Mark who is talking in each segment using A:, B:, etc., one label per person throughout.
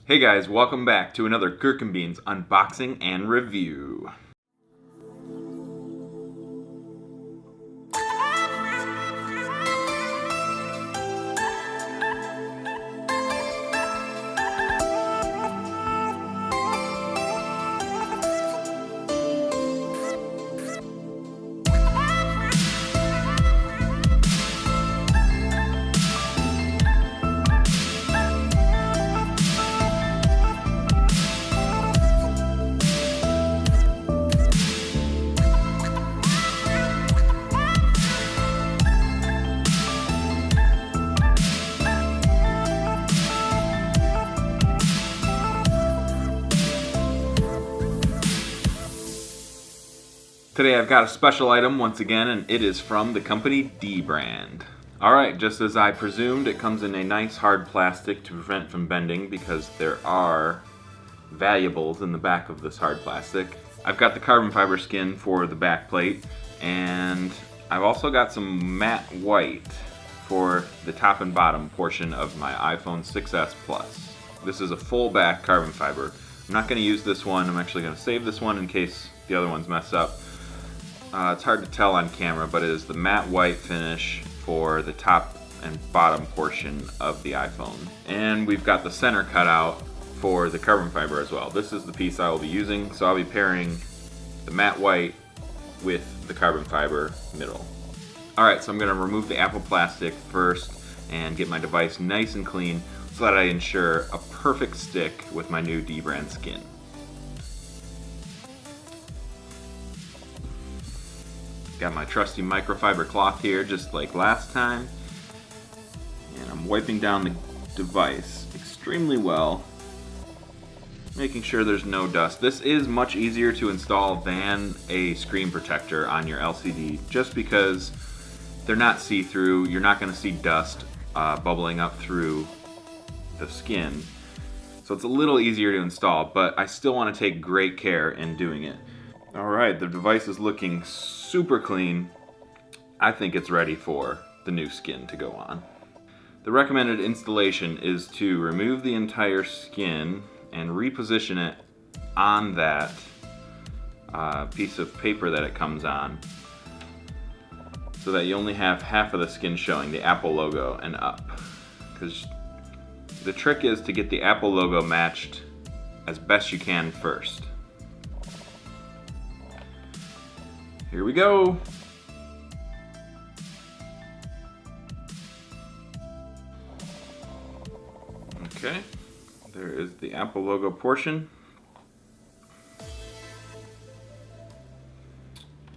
A: Hey guys, welcome back to another Gherkin Beans unboxing and review. Today I've got a special item once again, and it is from the company dbrand. Alright, just as I presumed, it comes in a nice hard plastic to prevent from bending because there are valuables in the back of this hard plastic. I've got the carbon fiber skin for the back plate, and I've also got some matte white for the top and bottom portion of my iPhone 6s Plus. This is a full back carbon fiber. I'm not going to use this one. I'm actually going to save this one in case the other one's messed up. It's hard to tell on camera, but it is the matte white finish for the top and bottom portion of the iPhone. And we've got the center cut out for the carbon fiber as well. This is the piece I will be using, so I'll be pairing the matte white with the carbon fiber middle. Alright, so I'm going to remove the Apple plastic first and get my device nice and clean so that I ensure a perfect stick with my new dbrand skin. Got my trusty microfiber cloth here, just like last time, and I'm wiping down the device extremely well, making sure there's no dust. This is much easier to install than a screen protector on your LCD, just because they're not see-through. You're not going to see dust bubbling up through the skin, so it's a little easier to install, but I still want to take great care in doing it. Alright, the device is looking super clean. I think it's ready for the new skin to go on. The recommended installation is to remove the entire skin and reposition it on that piece of paper that it comes on, so that you only have half of the skin showing, the Apple logo and up. Because the trick is to get the Apple logo matched as best you can first. Here we go. Okay, there is the Apple logo portion.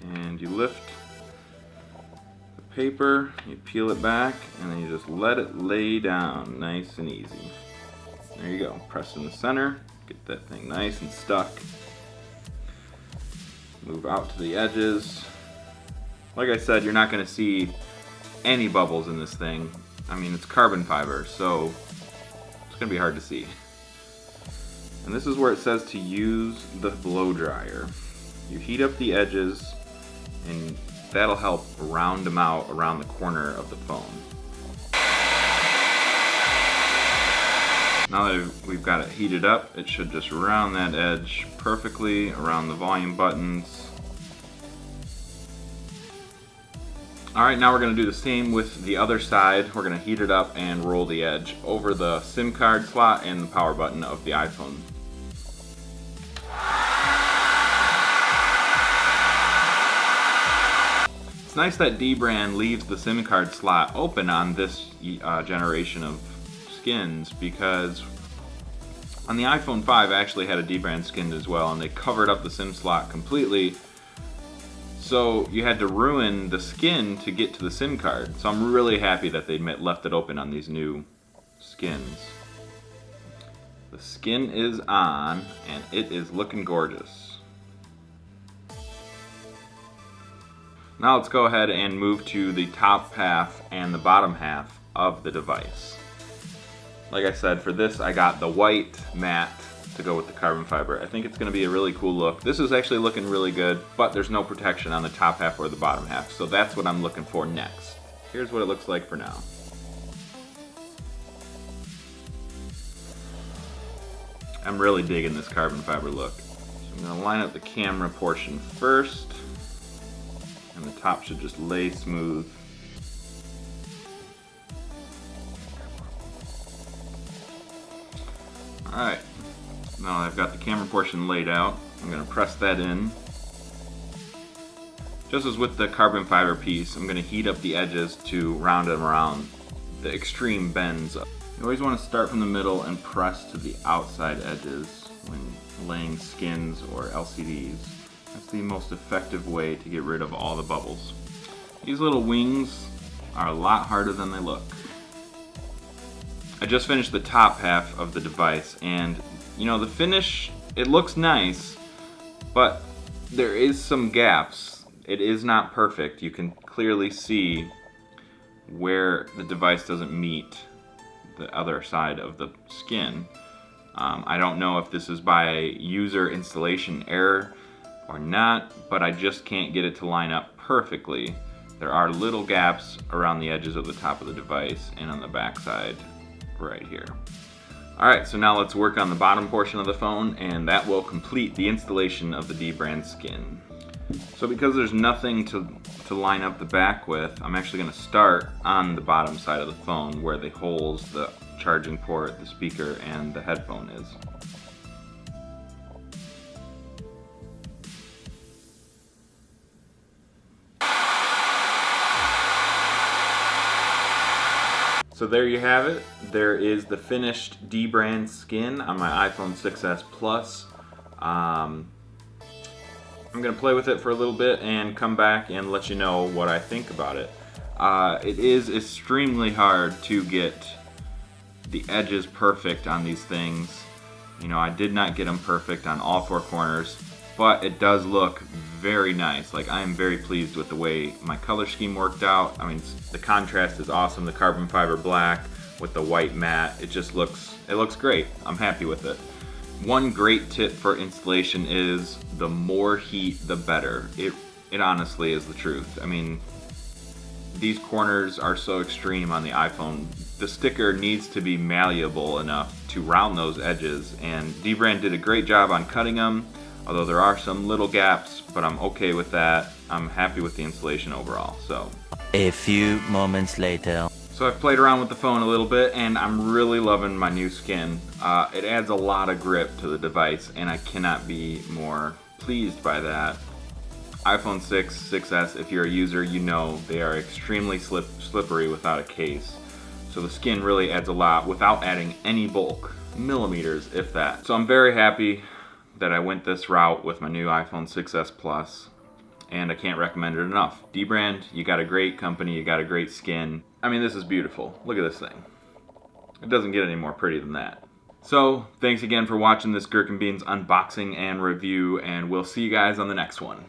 A: And you lift the paper, you peel it back, and then you just let it lay down nice and easy. There you go, press in the center, get that thing nice and stuck. Move out to the edges. Like I said, you're not going to see any bubbles in this thing. I mean, it's carbon fiber, so it's going to be hard to see. And this is where it says to use the blow dryer. You heat up the edges, and that'll help round them out around the corner of the phone. Now that we've got it heated up, it should just round that edge perfectly around the volume buttons. Alright, now we're going to do the same with the other side. We're going to heat it up and roll the edge over the SIM card slot and the power button of the iPhone. It's nice that dbrand leaves the SIM card slot open on this generation of skins, because on the iPhone 5 I actually had a dbrand skin as well, and they covered up the SIM slot completely, so you had to ruin the skin to get to the SIM card. So I'm really happy that they left it open on these new skins. The skin is on, and it is looking gorgeous. Now let's go ahead and move to the top half and the bottom half of the device. Like I said, for this I got the white matte to go with the carbon fiber. I think it's going to be a really cool look. This is actually looking really good, but there's no protection on the top half or the bottom half, so that's what I'm looking for next. Here's what it looks like for now. I'm really digging this carbon fiber look. So I'm going to line up the camera portion first, and the top should just lay smooth. Alright, now I've got the camera portion laid out, I'm going to press that in. Just as with the carbon fiber piece, I'm going to heat up the edges to round them around the extreme bends. You always want to start from the middle and press to the outside edges when laying skins or LCDs. That's the most effective way to get rid of all the bubbles. These little wings are a lot harder than they look. I just finished the top half of the device, and you know, the finish, it looks nice, but there is some gaps. It is not perfect. You can clearly see where the device doesn't meet the other side of the skin. I don't know if this is by user installation error or not, but I just can't get it to line up perfectly. There are little gaps around the edges of the top of the device and on the back side right here. Alright, so now let's work on the bottom portion of the phone, and that will complete the installation of the dbrand skin. So because there's nothing to line up the back with, I'm actually going to start on the bottom side of the phone where the holes, the charging port, the speaker, and the headphone is. So there you have it. There is the finished dbrand skin on my iPhone 6s Plus. I'm going to play with it for a little bit and come back and let you know what I think about it. It is extremely hard to get the edges perfect on these things. You know, I did not get them perfect on all four corners, but it does look very nice. Like, I am very pleased with the way my color scheme worked out. I mean, the contrast is awesome. The carbon fiber black with the white matte, it looks great. I'm happy with it. One great tip for installation is the more heat, the better. It honestly is the truth. I mean, these corners are so extreme on the iPhone. The sticker needs to be malleable enough to round those edges, and dbrand did a great job on cutting them, although there are some little gaps, but I'm okay with that. I'm happy with the installation overall. So
B: a few moments later.
A: So I've played around with the phone a little bit, and I'm really loving my new skin. It adds a lot of grip to the device, and I cannot be more pleased by that. iPhone 6, 6s, if you're a user, you know they are extremely slippery without a case. So the skin really adds a lot without adding any bulk, millimeters if that. So I'm very happy that I went this route with my new iPhone 6s Plus, and I can't recommend it enough. dbrand, you got a great company, you got a great skin. I mean, this is beautiful. Look at this thing. It doesn't get any more pretty than that. So, thanks again for watching this Gherkin Beans unboxing and review, and we'll see you guys on the next one.